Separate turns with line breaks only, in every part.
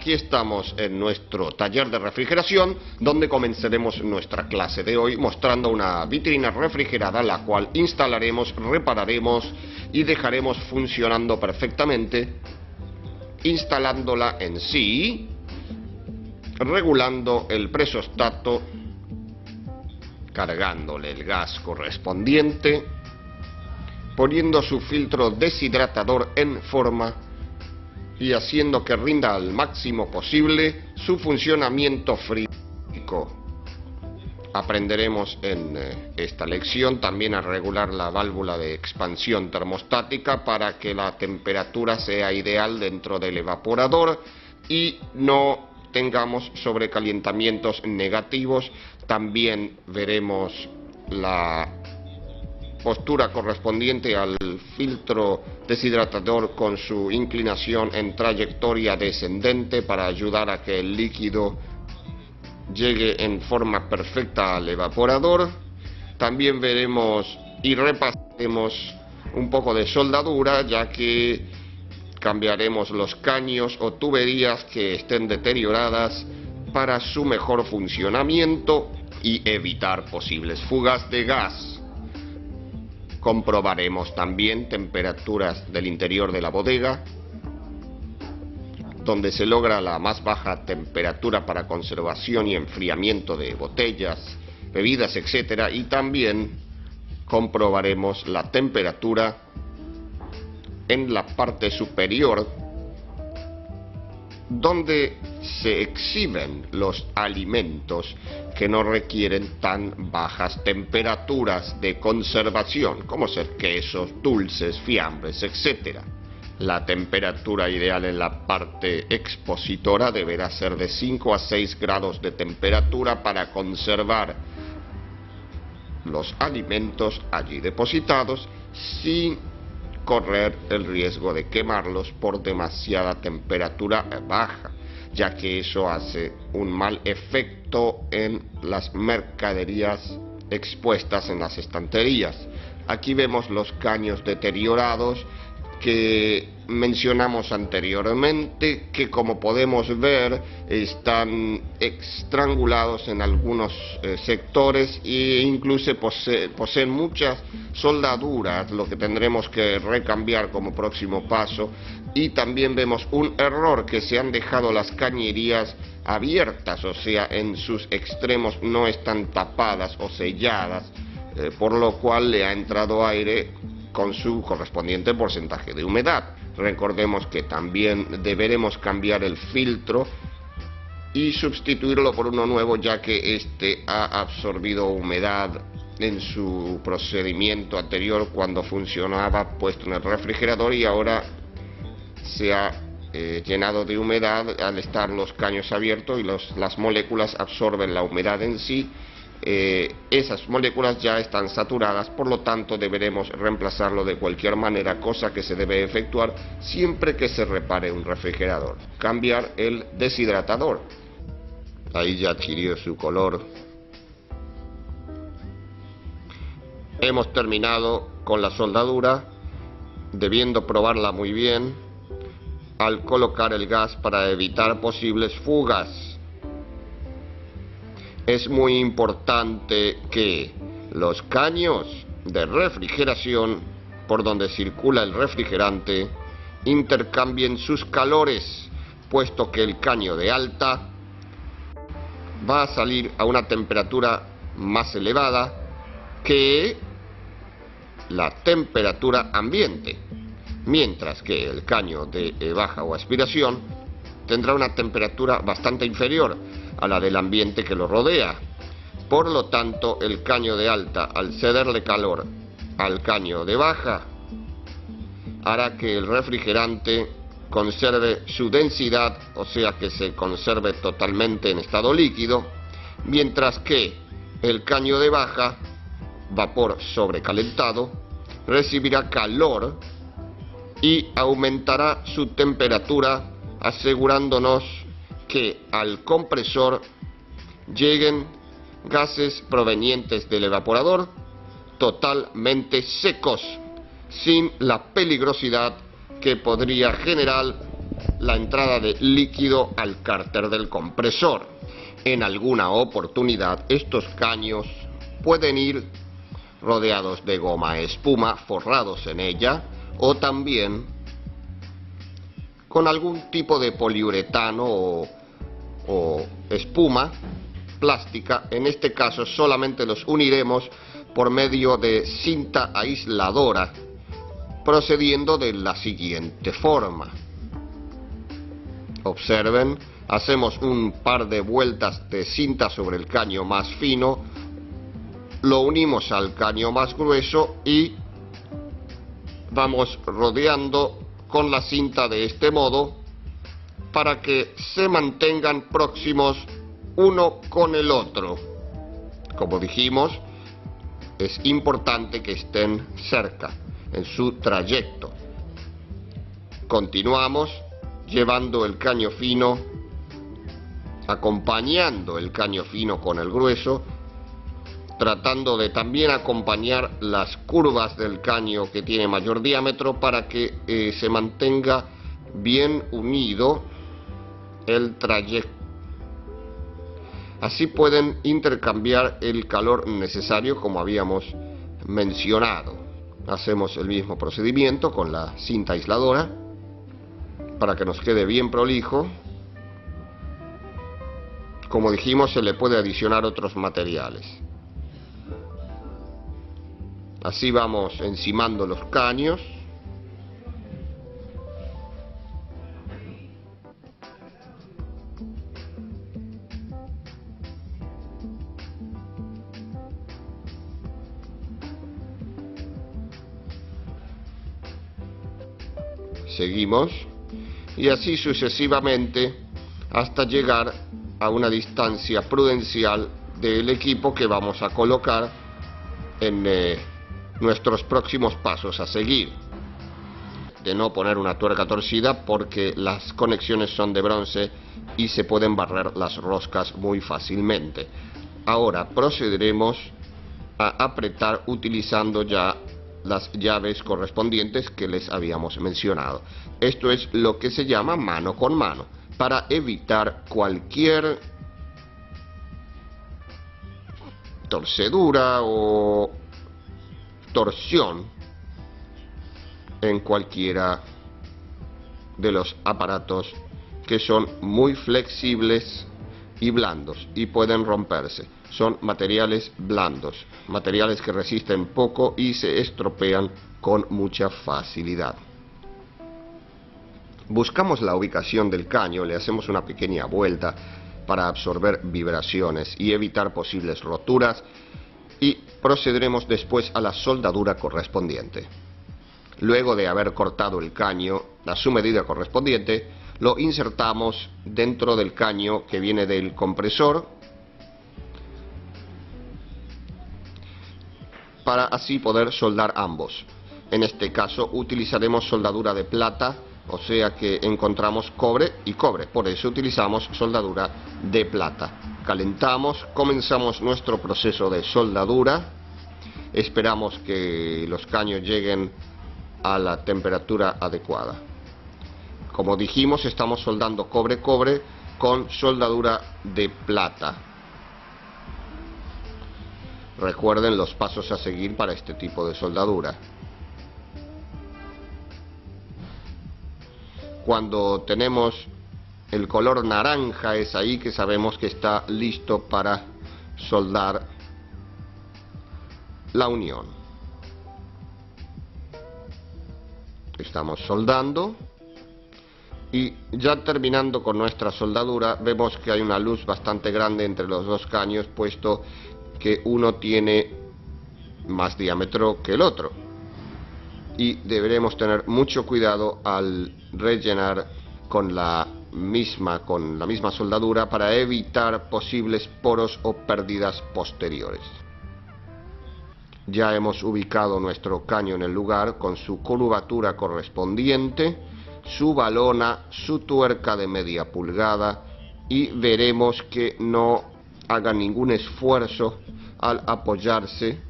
aquí estamos en nuestro taller de refrigeración, donde comenzaremos nuestra clase de hoy mostrando una vitrina refrigerada, la cual instalaremos, repararemos y dejaremos funcionando perfectamente, instalándola en sí, regulando el presostato, cargándole el gas correspondiente, poniendo su filtro deshidratador en forma y haciendo que rinda al máximo posible su funcionamiento frío. Aprenderemos en esta lección también a regular la válvula de expansión termostática para que la temperatura sea ideal dentro del evaporador y no tengamos sobrecalentamientos negativos. También veremos la postura correspondiente al filtro deshidratador con su inclinación en trayectoria descendente para ayudar a que el líquido llegue en forma perfecta al evaporador. También veremos y repasaremos un poco de soldadura, ya que cambiaremos los caños o tuberías que estén deterioradas para su mejor funcionamiento y evitar posibles fugas de gas. Comprobaremos también temperaturas del interior de la bodega, donde se logra la más baja temperatura para conservación y enfriamiento de botellas, bebidas, etc. Y también comprobaremos la temperatura en la parte superior, donde se exhiben los alimentos que no requieren tan bajas temperaturas de conservación, como ser quesos, dulces, fiambres, etc. La temperatura ideal en la parte expositora deberá ser de 5 a 6 grados de temperatura para conservar los alimentos allí depositados sin correr el riesgo de quemarlos por demasiada temperatura baja, ya que eso hace un mal efecto en las mercaderías expuestas en las estanterías. Aquí vemos los caños deteriorados que mencionamos anteriormente, que como podemos ver están estrangulados en algunos sectores e incluso poseen muchas soldaduras, lo que tendremos que recambiar como próximo paso. Y también vemos un error, que se han dejado las cañerías abiertas, o sea, en sus extremos no están tapadas o selladas, por lo cual le ha entrado aire con su correspondiente porcentaje de humedad. Recordemos que también deberemos cambiar el filtro y sustituirlo por uno nuevo, ya que este ha absorbido humedad en su procedimiento anterior cuando funcionaba puesto en el refrigerador, y ahora se ha llenado de humedad al estar los caños abiertos y las moléculas absorben la humedad en sí. Esas moléculas ya están saturadas, por lo tanto deberemos reemplazarlo de cualquier manera, cosa que se debe efectuar siempre que se repare un refrigerador. Cambiar el deshidratador. Ahí ya adquirió su color. Hemos terminado con la soldadura, debiendo probarla muy bien al colocar el gas para evitar posibles fugas. Es muy importante que los caños de refrigeración por donde circula el refrigerante intercambien sus calores, puesto que el caño de alta va a salir a una temperatura más elevada que la temperatura ambiente, mientras que el caño de baja o aspiración tendrá una temperatura bastante inferior a la del ambiente que lo rodea. Por lo tanto, el caño de alta, al cederle calor al caño de baja, hará que el refrigerante conserve su densidad, o sea que se conserve totalmente en estado líquido, mientras que el caño de baja, vapor sobrecalentado, recibirá calor y aumentará su temperatura, asegurándonos que al compresor lleguen gases provenientes del evaporador totalmente secos, sin la peligrosidad que podría generar la entrada de líquido al cárter del compresor. En alguna oportunidad estos caños pueden ir rodeados de goma espuma, forrados en ella, o también con algún tipo de poliuretano o espuma plástica. En este caso solamente los uniremos por medio de cinta aisladora, procediendo de la siguiente forma. Observen, hacemos un par de vueltas de cinta sobre el caño más fino, lo unimos al caño más grueso y vamos rodeando con la cinta de este modo para que se mantengan próximos uno con el otro. Como dijimos, es importante que estén cerca en su trayecto. Continuamos llevando el caño fino, acompañando el caño fino con el grueso, tratando de también acompañar las curvas del caño que tiene mayor diámetro para que se mantenga bien unido el trayecto. Así pueden intercambiar el calor necesario, como habíamos mencionado. Hacemos el mismo procedimiento con la cinta aisladora para que nos quede bien prolijo. Como dijimos, se le puede adicionar otros materiales. Así vamos encimando los caños. Seguimos y así sucesivamente hasta llegar a una distancia prudencial del equipo que vamos a colocar en nuestros próximos pasos a seguir. De no poner una tuerca torcida porque las conexiones son de bronce y se pueden barrer las roscas muy fácilmente. Ahora procederemos a apretar utilizando ya las llaves correspondientes que les habíamos mencionado. Esto es lo que se llama mano con mano, para evitar cualquier torcedura o torsión en cualquiera de los aparatos que son muy flexibles y blandos y pueden romperse. Son materiales blandos, materiales que resisten poco y se estropean con mucha facilidad. Buscamos la ubicación del caño, le hacemos una pequeña vuelta para absorber vibraciones y evitar posibles roturas y procederemos después a la soldadura correspondiente. Luego de haber cortado el caño a su medida correspondiente, lo insertamos dentro del caño que viene del compresor para así poder soldar ambos. En este caso utilizaremos soldadura de plata, o sea que encontramos cobre y cobre, por eso utilizamos soldadura de plata. Calentamos, comenzamos nuestro proceso de soldadura, esperamos que los caños lleguen a la temperatura adecuada. Como dijimos, estamos soldando cobre-cobre con soldadura de plata. Recuerden los pasos a seguir para este tipo de soldadura. Cuando tenemos el color naranja es ahí que sabemos que está listo para soldar la unión. Estamos soldando y ya terminando con nuestra soldadura vemos que hay una luz bastante grande entre los dos caños, puesto que uno tiene más diámetro que el otro y deberemos tener mucho cuidado al rellenar con la misma soldadura para evitar posibles poros o pérdidas posteriores. Ya hemos ubicado nuestro caño en el lugar con su curvatura correspondiente, su balona, su tuerca de media pulgada y veremos que no haga ningún esfuerzo al apoyarse,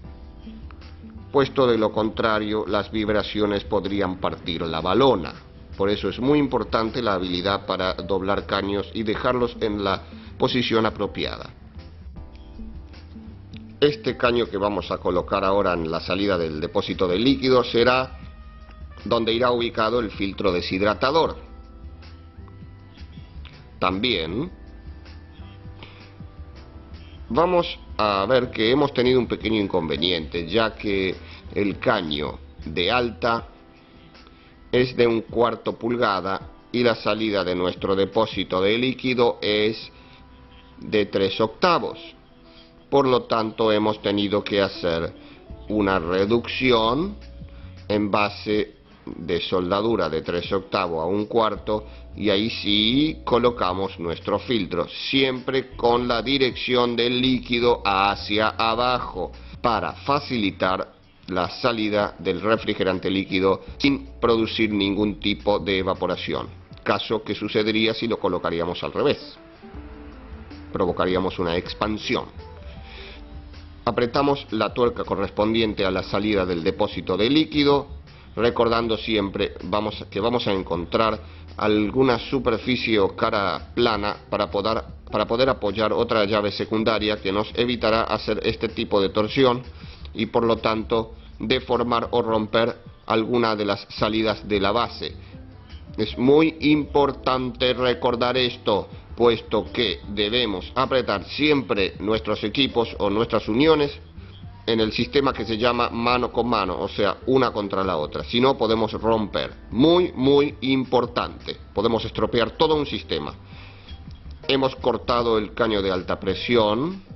puesto de lo contrario las vibraciones podrían partir la balona. Por eso es muy importante la habilidad para doblar caños y dejarlos en la posición apropiada. Este caño que vamos a colocar ahora en la salida del depósito de líquido será donde irá ubicado el filtro deshidratador. También vamos a ver que hemos tenido un pequeño inconveniente, ya que el caño de alta es de 1/4 pulgada y la salida de nuestro depósito de líquido es de 3/8. Por lo tanto, hemos tenido que hacer una reducción en base de soldadura de 3/8 a 1/4, y ahí sí colocamos nuestro filtro, siempre con la dirección del líquido hacia abajo, para facilitar la salida del refrigerante líquido sin producir ningún tipo de evaporación, caso que sucedería si lo colocaríamos al revés. Provocaríamos una expansión. Apretamos la tuerca correspondiente a la salida del depósito de líquido, recordando siempre que vamos a encontrar alguna superficie o cara plana para poder apoyar otra llave secundaria que nos evitará hacer este tipo de torsión y por lo tanto deformar o romper alguna de las salidas de la base. Es muy importante recordar esto, puesto que debemos apretar siempre nuestros equipos o nuestras uniones en el sistema que se llama mano con mano, o sea, una contra la otra. Si no, podemos romper. Muy importante. Podemos estropear todo un sistema. Hemos cortado el caño de alta presión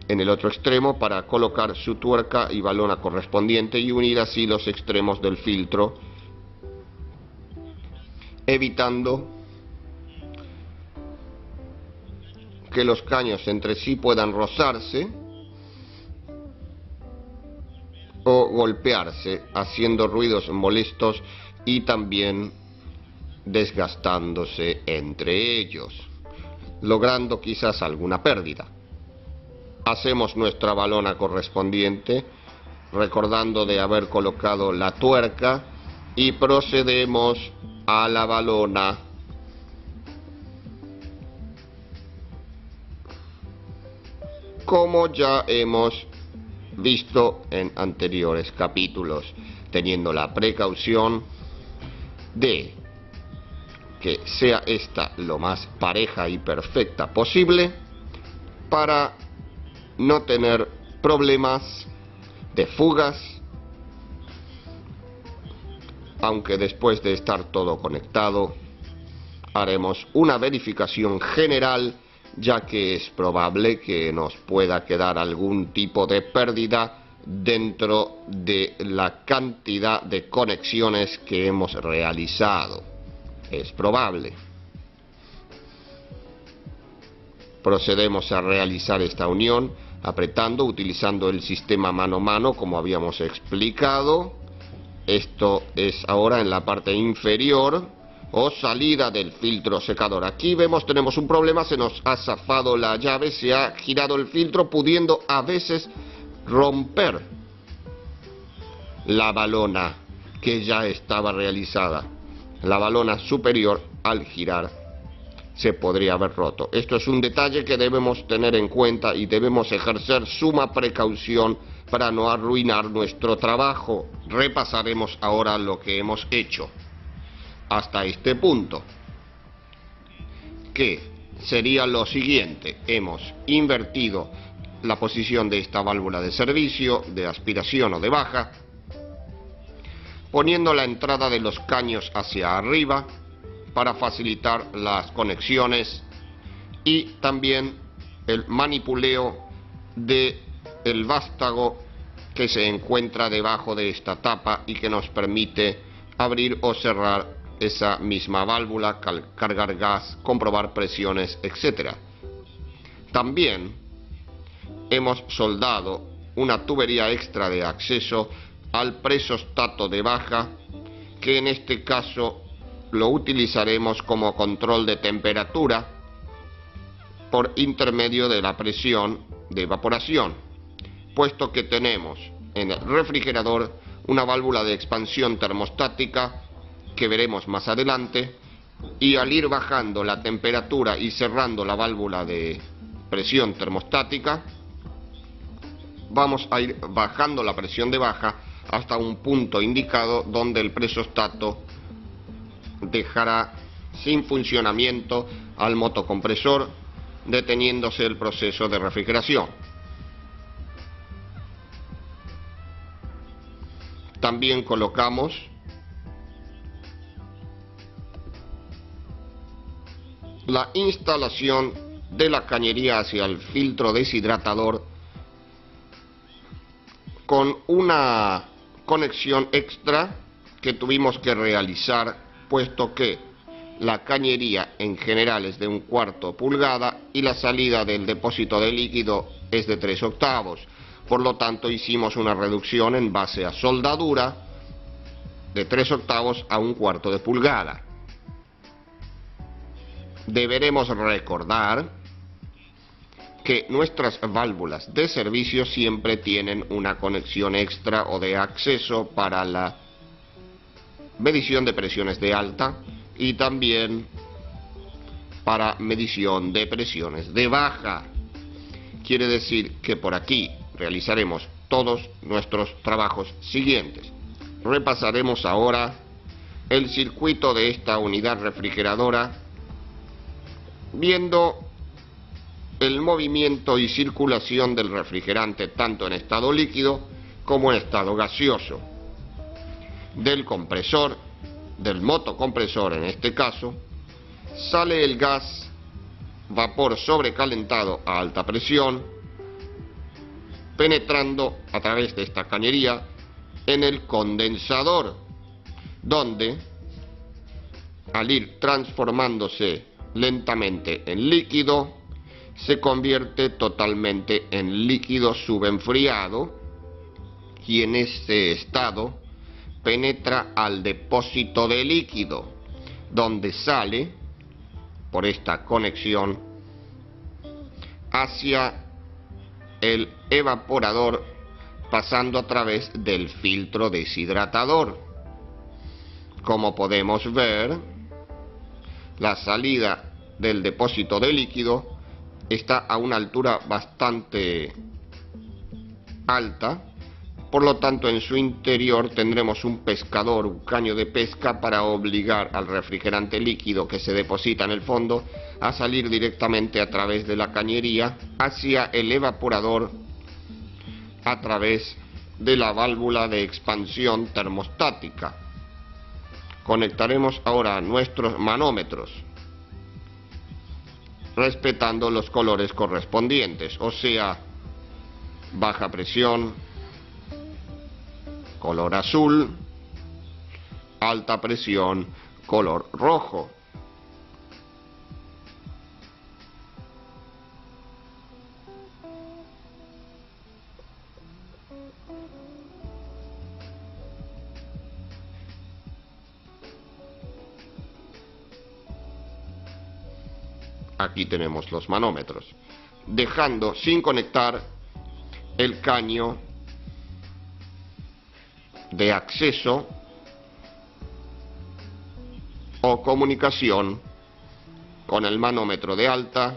en el otro extremo para colocar su tuerca y balona correspondiente y unir así los extremos del filtro, evitando que los caños entre sí puedan rozarse o golpearse, haciendo ruidos molestos y también desgastándose entre ellos, logrando quizás alguna pérdida. Hacemos nuestra balona correspondiente, recordando de haber colocado la tuerca, y procedemos a la balona. Como ya hemos visto en anteriores capítulos, teniendo la precaución de que sea esta lo más pareja y perfecta posible para no tener problemas de fugas, aunque después de estar todo conectado haremos una verificación general, ya que es probable que nos pueda quedar algún tipo de pérdida dentro de la cantidad de conexiones que hemos realizado. Es probable. Procedemos a realizar esta unión apretando, utilizando el sistema mano a mano como habíamos explicado. Esto es ahora en la parte inferior o salida del filtro secador. Aquí tenemos un problema, se nos ha zafado la llave, se ha girado el filtro, pudiendo a veces romper la balona que ya estaba realizada. La balona superior, al girar, se podría haber roto. Esto es un detalle que debemos tener en cuenta y debemos ejercer suma precaución para no arruinar nuestro trabajo. Repasaremos ahora lo que hemos hecho hasta este punto, que sería lo siguiente. Hemos invertido la posición de esta válvula de servicio, de aspiración o de baja, poniendo la entrada de los caños hacia arriba para facilitar las conexiones, y también el manipuleo del vástago que se encuentra debajo de esta tapa y que nos permite abrir o cerrar esa misma válvula, cargar gas, comprobar presiones, etc. También hemos soldado una tubería extra de acceso al presostato de baja, que en este caso lo utilizaremos como control de temperatura por intermedio de la presión de evaporación, puesto que tenemos en el refrigerador una válvula de expansión termostática que veremos más adelante, y al ir bajando la temperatura y cerrando la válvula de presión termostática, vamos a ir bajando la presión de baja hasta un punto indicado donde el presostato dejará sin funcionamiento al motocompresor, deteniéndose el proceso de refrigeración. También colocamos la instalación de la cañería hacia el filtro deshidratador con una conexión extra que tuvimos que realizar, puesto que la cañería en general es de 1/4 pulgada y la salida del depósito de líquido es de 3/8. Por lo tanto, hicimos una reducción en base a soldadura de 3/8 a 1/4 de pulgada. Deberemos recordar que nuestras válvulas de servicio siempre tienen una conexión extra o de acceso para la medición de presiones de alta y también para medición de presiones de baja. Quiere decir que por aquí realizaremos todos nuestros trabajos siguientes. Repasaremos ahora el circuito de esta unidad refrigeradora, viendo el movimiento y circulación del refrigerante tanto en estado líquido como en estado gaseoso, del compresor, del motocompresor en este caso, sale el gas, vapor sobrecalentado a alta presión, penetrando a través de esta cañería en el condensador, donde al ir transformándose lentamente en líquido, se convierte totalmente en líquido subenfriado, y en este estado penetra al depósito de líquido, donde sale por esta conexión hacia el evaporador, pasando a través del filtro deshidratador. Como podemos ver, la salida del depósito de líquido está a una altura bastante alta, por lo tanto en su interior tendremos un pescador, un caño de pesca, para obligar al refrigerante líquido que se deposita en el fondo a salir directamente a través de la cañería hacia el evaporador a través de la válvula de expansión termostática. Conectaremos ahora nuestros manómetros, respetando los colores correspondientes, o sea, baja presión, color azul, alta presión, color rojo. Aquí tenemos los manómetros, dejando sin conectar el caño de acceso o comunicación con el manómetro de alta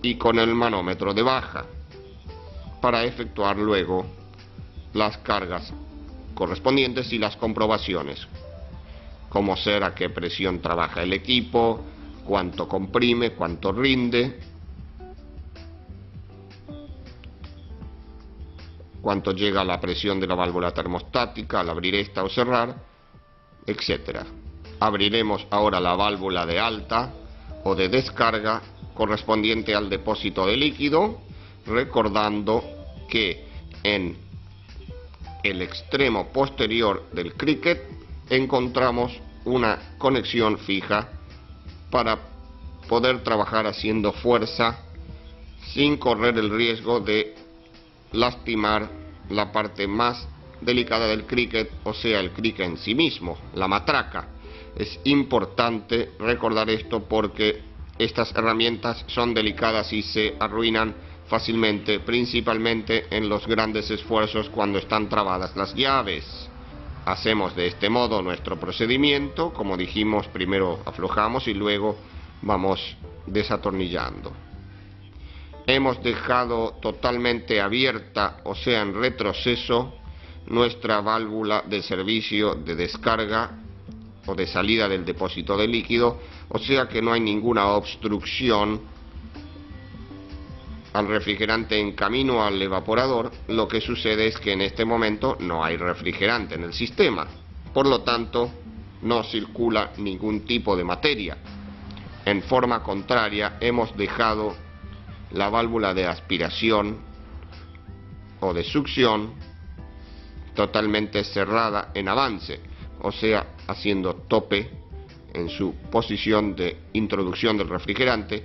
y con el manómetro de baja, para efectuar luego las cargas correspondientes y las comprobaciones, como ser a qué presión trabaja el equipo, cuánto comprime, cuánto rinde, cuánto llega a la presión de la válvula termostática al abrir esta o cerrar, etc. Abriremos ahora la válvula de alta o de descarga correspondiente al depósito de líquido, recordando que en el extremo posterior del cricket encontramos una conexión fija para poder trabajar haciendo fuerza sin correr el riesgo de lastimar la parte más delicada del cricket, o sea, el cricket en sí mismo, la matraca. Es importante recordar esto porque estas herramientas son delicadas y se arruinan fácilmente, principalmente en los grandes esfuerzos cuando están trabadas las llaves. Hacemos de este modo nuestro procedimiento. Como dijimos, primero aflojamos y luego vamos desatornillando. Hemos dejado totalmente abierta, o sea, en retroceso, nuestra válvula de servicio de descarga o de salida del depósito de líquido, o sea que no hay ninguna obstrucción al refrigerante en camino al evaporador. Lo que sucede es que en este momento no hay refrigerante en el sistema, por lo tanto no circula ningún tipo de materia. En forma contraria, hemos dejado la válvula de aspiración o de succión totalmente cerrada en avance, o sea, haciendo tope en su posición de introducción del refrigerante,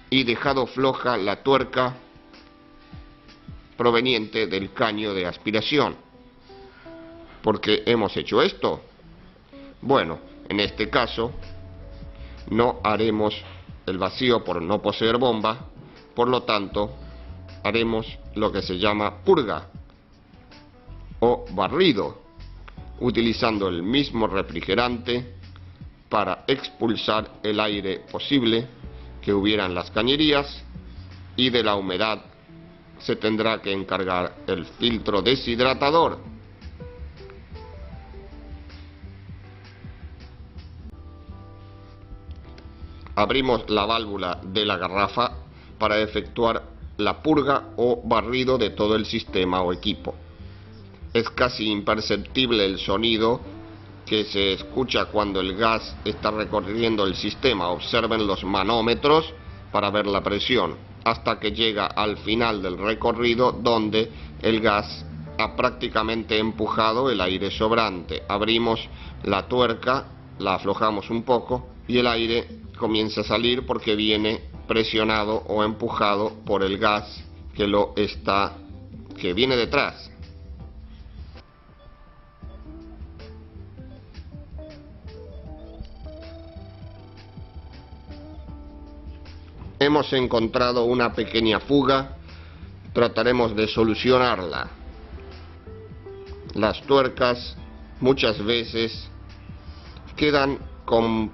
y dejado floja la tuerca proveniente del caño de aspiración. ¿Por qué hemos hecho esto? Bueno, en este caso no haremos el vacío por no poseer bomba, por lo tanto haremos lo que se llama purga o barrido, utilizando el mismo refrigerante para expulsar el aire posible que hubiera en las cañerías, y de la humedad se tendrá que encargar el filtro deshidratador. Abrimos la válvula de la garrafa para efectuar la purga o barrido de todo el sistema o equipo. Es casi imperceptible el sonido que se escucha cuando el gas está recorriendo el sistema. Observen los manómetros para ver la presión, hasta que llega al final del recorrido, donde el gas ha prácticamente empujado el aire sobrante. Abrimos la tuerca, la aflojamos un poco y el aire comienza a salir porque viene presionado o empujado por el gas que viene detrás. Hemos encontrado una pequeña fuga, trataremos de solucionarla. Las tuercas muchas veces quedan con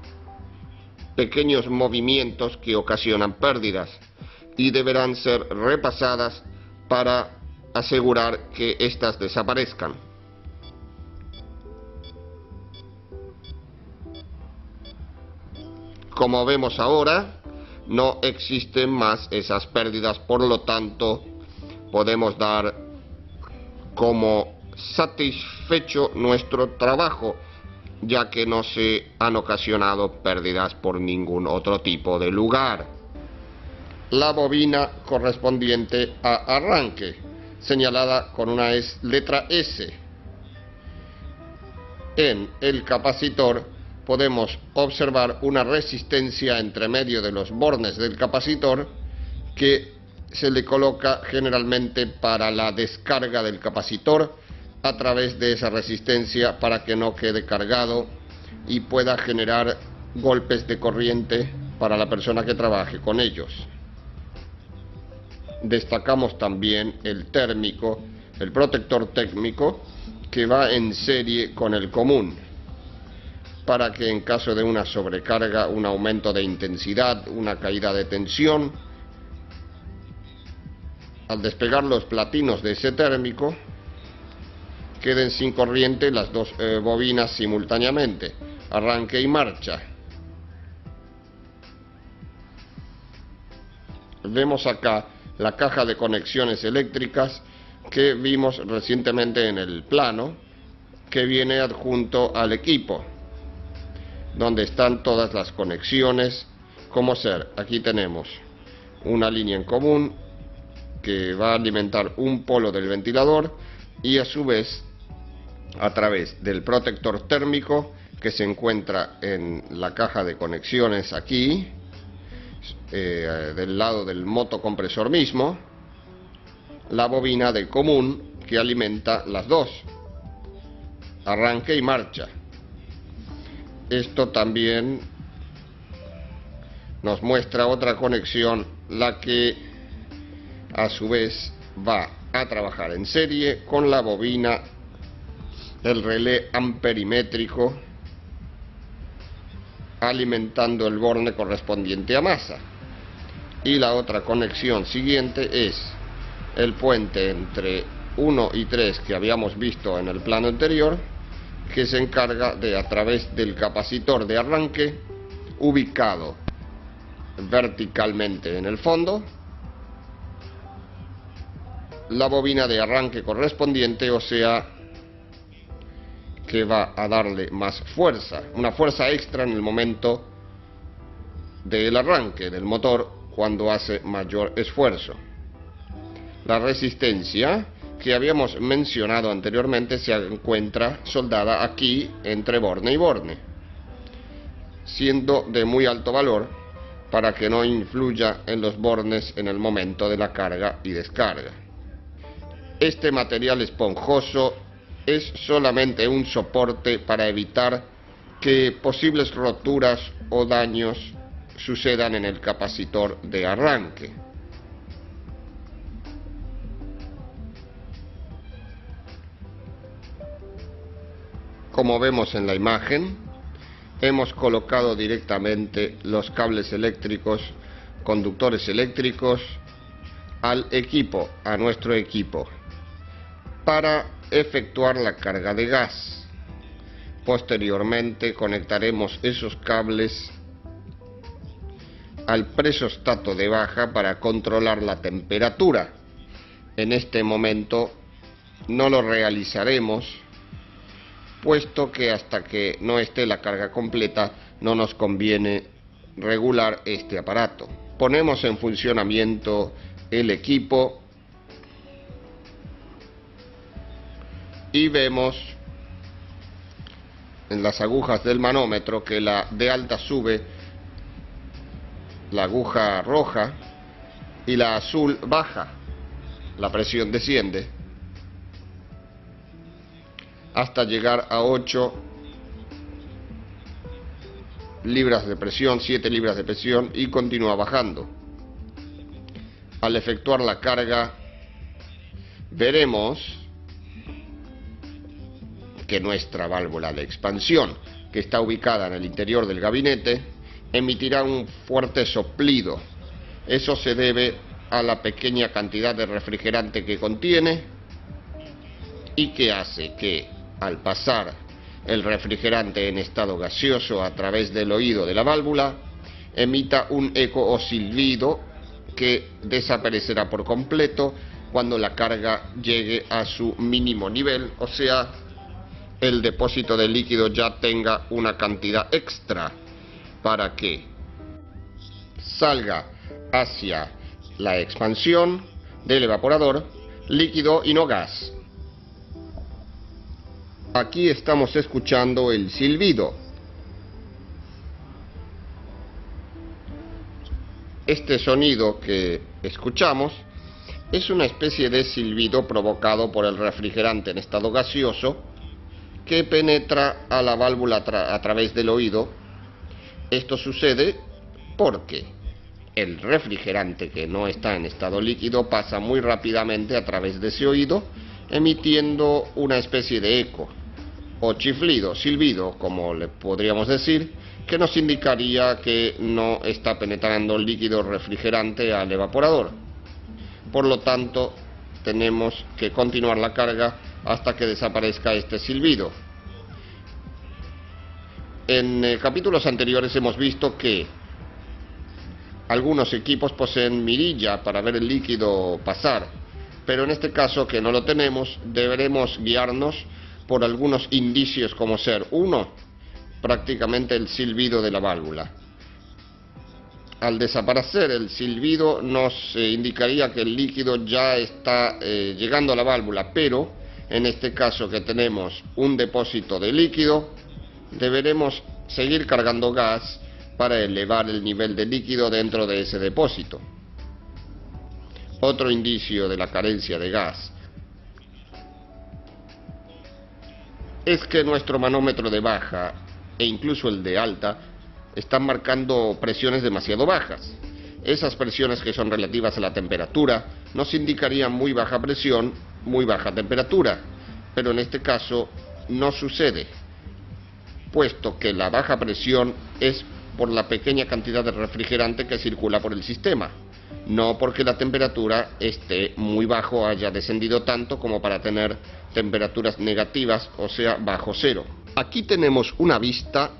pequeños movimientos que ocasionan pérdidas y deberán ser repasadas para asegurar que éstas desaparezcan. Como vemos ahora, no existen más esas pérdidas, por lo tanto podemos dar como satisfecho nuestro trabajo, ya que no se han ocasionado pérdidas por ningún otro tipo de lugar. La bobina correspondiente a arranque, señalada con una letra S. En el capacitor podemos observar una resistencia entre medio de los bornes del capacitor que se le coloca generalmente para la descarga del capacitor a través de esa resistencia, para que no quede cargado y pueda generar golpes de corriente para la persona que trabaje con ellos. Destacamos también el térmico, el protector térmico, que va en serie con el común, para que en caso de una sobrecarga, un aumento de intensidad, una caída de tensión, al despegar los platinos de ese térmico, queden sin corriente las dos bobinas simultáneamente, arranque y marcha. Vemos acá la caja de conexiones eléctricas que vimos recientemente en el plano, que viene adjunto al equipo, donde están todas las conexiones como ser. Aquí tenemos una línea en común que va a alimentar un polo del ventilador, y a su vez, a través del protector térmico que se encuentra en la caja de conexiones aquí, del lado del motocompresor mismo, la bobina del común que alimenta las dos, arranque y marcha. Esto también nos muestra otra conexión, la que a su vez va a trabajar en serie con la bobina, el relé amperimétrico, alimentando el borne correspondiente a masa. Y la otra conexión siguiente es el puente entre 1 y 3 que habíamos visto en el plano anterior, que se encarga de, a través del capacitor de arranque ubicado verticalmente en el fondo, la bobina de arranque correspondiente, o sea que va a darle más fuerza, una fuerza extra en el momento del arranque del motor cuando hace mayor esfuerzo. La resistencia que habíamos mencionado anteriormente se encuentra soldada aquí entre borne y borne, siendo de muy alto valor para que no influya en los bornes en el momento de la carga y descarga. Este material esponjoso es solamente un soporte para evitar que posibles roturas o daños sucedan en el capacitor de arranque. Como vemos en la imagen, hemos colocado directamente los cables eléctricos, conductores eléctricos, al equipo, a nuestro equipo, para efectuar la carga de gas. Posteriormente conectaremos esos cables al presostato de baja para controlar la temperatura. En este momento no lo realizaremos, puesto que hasta que no esté la carga completa no nos conviene regular este aparato. Ponemos en funcionamiento el equipo y vemos en las agujas del manómetro que la de alta sube, la aguja roja, y la azul baja, la presión desciende hasta llegar a 8 libras de presión, 7 libras de presión, y continúa bajando. Al efectuar la carga veremos que nuestra válvula de expansión, que está ubicada en el interior del gabinete, emitirá un fuerte soplido. Eso se debe a la pequeña cantidad de refrigerante que contiene y que hace que, al pasar el refrigerante en estado gaseoso a través del oído de la válvula, emita un eco o silbido que desaparecerá por completo cuando la carga llegue a su mínimo nivel, o sea, el depósito de líquido ya tenga una cantidad extra para que salga hacia la expansión del evaporador líquido y no gas. Aquí estamos escuchando el silbido. Este sonido que escuchamos es una especie de silbido provocado por el refrigerante en estado gaseoso que penetra a la válvula a través del oído. Esto sucede porque el refrigerante que no está en estado líquido pasa muy rápidamente a través de ese oído, emitiendo una especie de eco o chiflido, silbido, como le podríamos decir, que nos indicaría que no está penetrando el líquido refrigerante al evaporador. Por lo tanto, tenemos que continuar la carga hasta que desaparezca este silbido. En capítulos anteriores hemos visto que algunos equipos poseen mirilla para ver el líquido pasar, pero en este caso, que no lo tenemos, deberemos guiarnos por algunos indicios, como ser: uno, prácticamente el silbido de la válvula. Al desaparecer el silbido nos indicaría que el líquido ya está llegando a la válvula, pero en este caso, que tenemos un depósito de líquido, deberemos seguir cargando gas para elevar el nivel de líquido dentro de ese depósito. Otro indicio de la carencia de gas es que nuestro manómetro de baja e incluso el de alta están marcando presiones demasiado bajas. Esas presiones que son relativas a la temperatura nos indicarían muy baja presión, muy baja temperatura, pero en este caso no sucede, puesto que la baja presión es por la pequeña cantidad de refrigerante que circula por el sistema, no porque la temperatura esté muy bajo, haya descendido tanto como para tener temperaturas negativas, o sea, bajo cero. Aquí tenemos una vista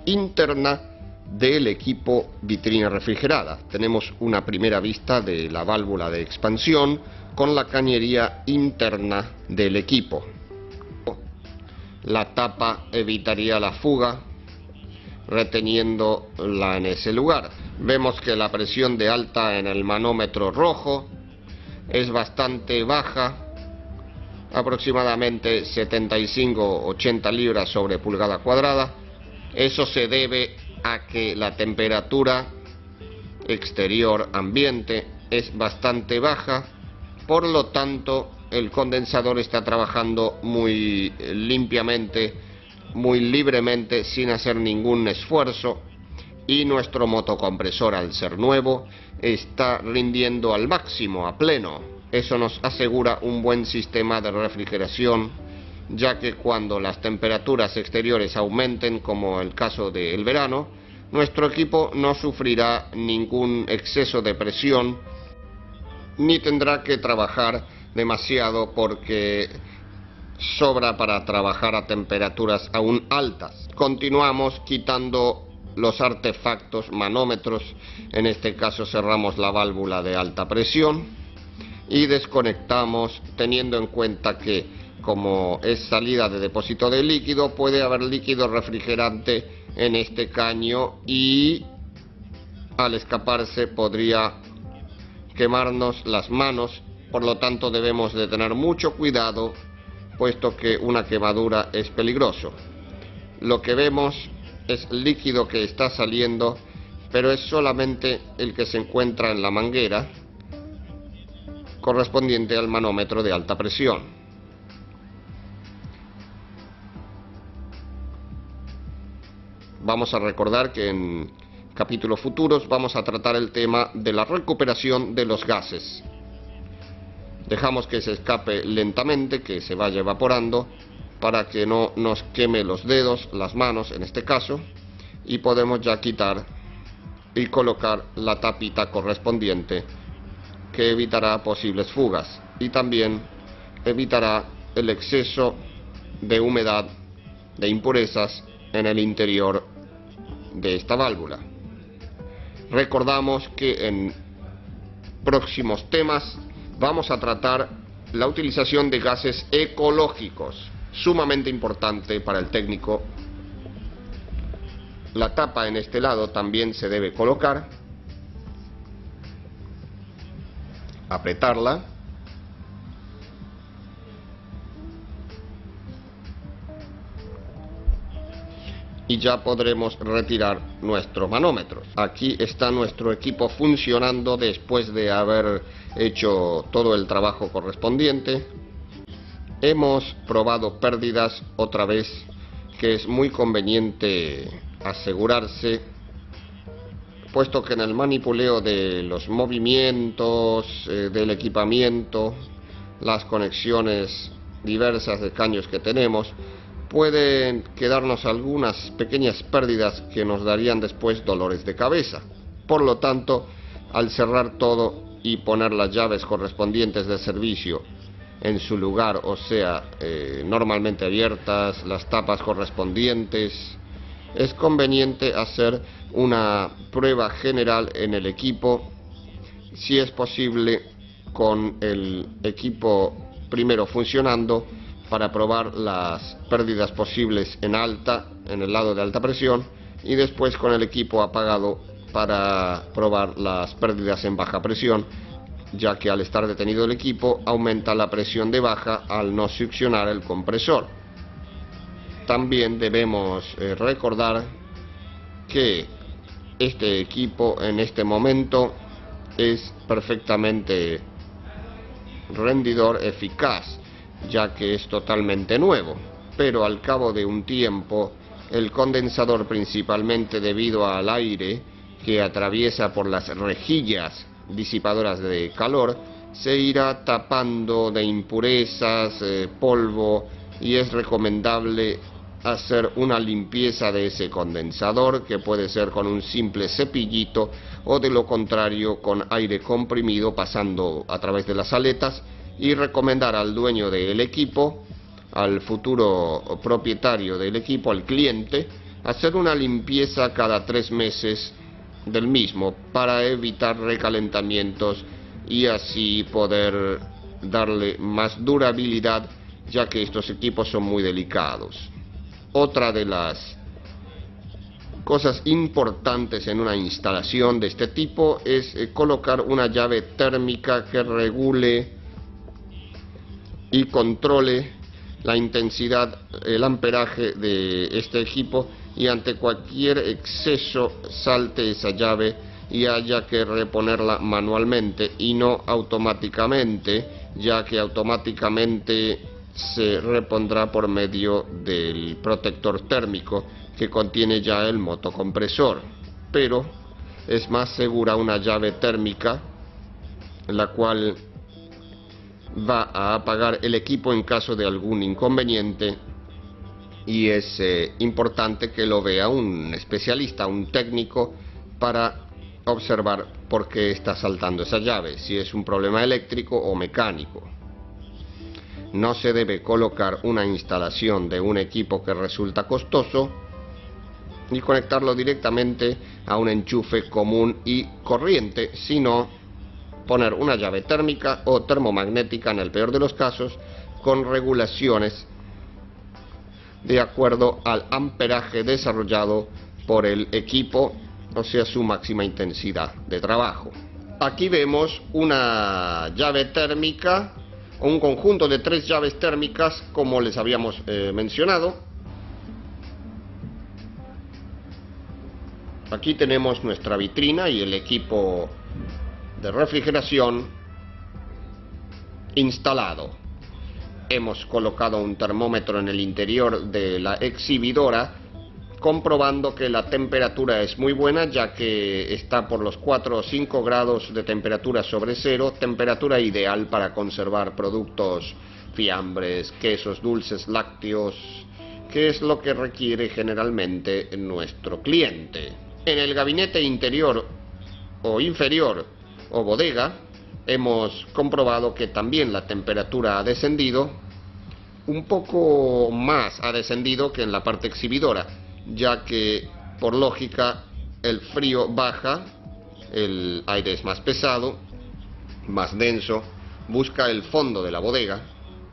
interna del equipo vitrina refrigerada. Tenemos una primera vista de la válvula de expansión con la cañería interna del equipo. La tapa evitaría la fuga reteniéndola en ese lugar. Vemos que la presión de alta en el manómetro rojo es bastante baja, aproximadamente 75-80 libras sobre pulgada cuadrada. Eso se debe a que la temperatura exterior ambiente es bastante baja, por lo tanto el condensador está trabajando muy limpiamente, muy libremente, sin hacer ningún esfuerzo, y nuestro motocompresor, al ser nuevo, está rindiendo al máximo, a pleno. Eso nos asegura un buen sistema de refrigeración, ya que cuando las temperaturas exteriores aumenten, como el caso del verano, nuestro equipo no sufrirá ningún exceso de presión, ni tendrá que trabajar demasiado porque sobra para trabajar a temperaturas aún altas. Continuamos quitando los artefactos, manómetros, en este caso cerramos la válvula de alta presión y desconectamos, teniendo en cuenta que como es salida de depósito de líquido, puede haber líquido refrigerante en este caño y al escaparse podría quemarnos las manos. Por lo tanto debemos de tener mucho cuidado, puesto que una quemadura es peligroso. Lo que vemos es líquido que está saliendo, pero es solamente el que se encuentra en la manguera correspondiente al manómetro de alta presión. Vamos a recordar que en capítulos futuros vamos a tratar el tema de la recuperación de los gases. Dejamos que se escape lentamente, que se vaya evaporando, para que no nos queme los dedos, las manos en este caso, y podemos ya quitar y colocar la tapita correspondiente, que evitará posibles fugas y también evitará el exceso de humedad, de impurezas en el interior de esta válvula. Recordamos que en próximos temas vamos a tratar la utilización de gases ecológicos, sumamente importante para el técnico. La tapa en este lado también se debe colocar, apretarla y ya podremos retirar nuestros manómetros. Aquí está nuestro equipo funcionando después de haber hecho todo el trabajo correspondiente. Hemos probado pérdidas otra vez, que es muy conveniente asegurarse, puesto que en el manipuleo de los movimientos del equipamiento, las conexiones diversas de caños que tenemos, pueden quedarnos algunas pequeñas pérdidas que nos darían después dolores de cabeza. Por lo tanto, al cerrar todo y poner las llaves correspondientes de servicio en su lugar, o sea, normalmente abiertas, las tapas correspondientes, es conveniente hacer una prueba general en el equipo, si es posible con el equipo primero funcionando, para probar las pérdidas posibles en el lado de alta presión, y después con el equipo apagado para probar las pérdidas en baja presión, ya que al estar detenido el equipo aumenta la presión de baja al no succionar el compresor. También debemos recordar que este equipo en este momento es perfectamente rendidor, eficaz, ya que es totalmente nuevo, pero al cabo de un tiempo El condensador, principalmente debido al aire que atraviesa por las rejillas disipadoras de calor, se irá tapando de impurezas, polvo, y es recomendable hacer una limpieza de ese condensador, que puede ser con un simple cepillito o de lo contrario con aire comprimido pasando a través de las aletas, y recomendar al dueño del equipo, al futuro propietario del equipo, al cliente, hacer una limpieza cada 3 meses del mismo para evitar recalentamientos y así poder darle más durabilidad, ya que estos equipos son muy delicados. Otra de las cosas importantes en una instalación de este tipo es colocar una llave térmica que regule y controle la intensidad, el amperaje de este equipo, y ante cualquier exceso salte esa llave y haya que reponerla manualmente y no automáticamente, ya que automáticamente se repondrá por medio del protector térmico que contiene ya el motocompresor. Pero es más segura una llave térmica, la cual va a apagar el equipo en caso de algún inconveniente, y es importante que lo vea un especialista, un técnico, para observar por qué está saltando esa llave, si es un problema eléctrico o mecánico. No se debe colocar una instalación de un equipo que resulta costoso y conectarlo directamente a un enchufe común y corriente, sino poner una llave térmica o termomagnética en el peor de los casos, con regulaciones de acuerdo al amperaje desarrollado por el equipo, o sea, su máxima intensidad de trabajo. Aquí vemos una llave térmica, o un conjunto de 3 llaves térmicas, como les habíamos mencionado. Aquí tenemos nuestra vitrina y el equipo de refrigeración instalado. Hemos colocado un termómetro en el interior de la exhibidora, comprobando que la temperatura es muy buena, ya que está por los 4 o 5 grados de temperatura sobre cero, temperatura ideal para conservar productos, fiambres, quesos, dulces, lácteos, que es lo que requiere generalmente nuestro cliente. En el gabinete interior o inferior o bodega, hemos comprobado que también la temperatura ha descendido, un poco más ha descendido que en la parte exhibidora, ya que por lógica el frío baja, el aire es más pesado, más denso, busca el fondo de la bodega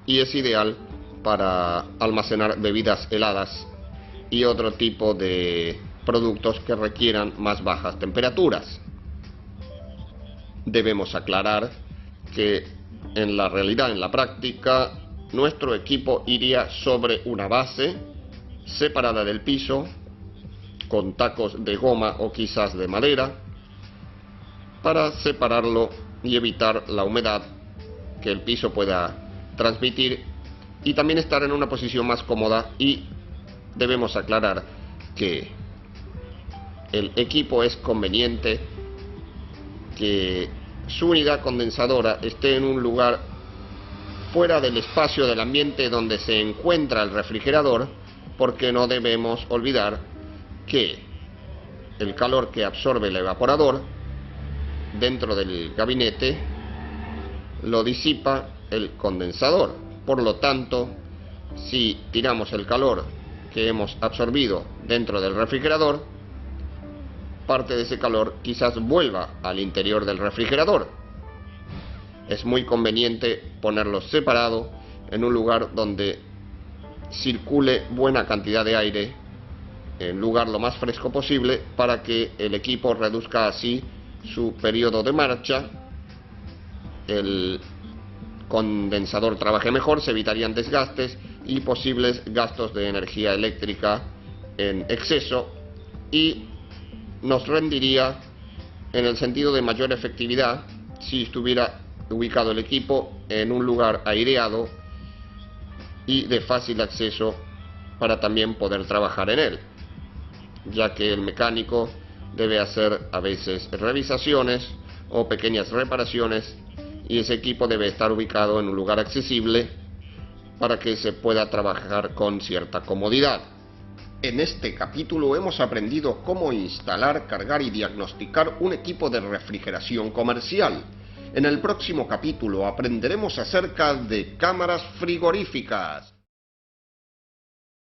y es ideal para almacenar bebidas heladas y otro tipo de productos que requieran más bajas temperaturas. Debemos aclarar que en la realidad, en la práctica, nuestro equipo iría sobre una base separada del piso, con tacos de goma o quizás de madera, para separarlo y evitar la humedad que el piso pueda transmitir, y también estar en una posición más cómoda. Y debemos aclarar que el equipo es conveniente que su unidad condensadora esté en un lugar fuera del espacio del ambiente donde se encuentra el refrigerador, porque no debemos olvidar que el calor que absorbe el evaporador dentro del gabinete lo disipa el condensador. Por lo tanto, si tiramos el calor que hemos absorbido dentro del refrigerador, parte de ese calor quizás vuelva al interior del refrigerador. Es muy conveniente ponerlos separado en un lugar donde circule buena cantidad de aire, en lugar lo más fresco posible, para que el equipo reduzca así su periodo de marcha, el condensador trabaje mejor, se evitarían desgastes y posibles gastos de energía eléctrica en exceso, y nos rendiría en el sentido de mayor efectividad si estuviera ubicado el equipo en un lugar aireado y de fácil acceso para también poder trabajar en él, ya que el mecánico debe hacer a veces revisaciones o pequeñas reparaciones y ese equipo debe estar ubicado en un lugar accesible para que se pueda trabajar con cierta comodidad. En este capítulo hemos aprendido cómo instalar, cargar y diagnosticar un equipo de refrigeración comercial. En el próximo capítulo aprenderemos acerca de cámaras frigoríficas.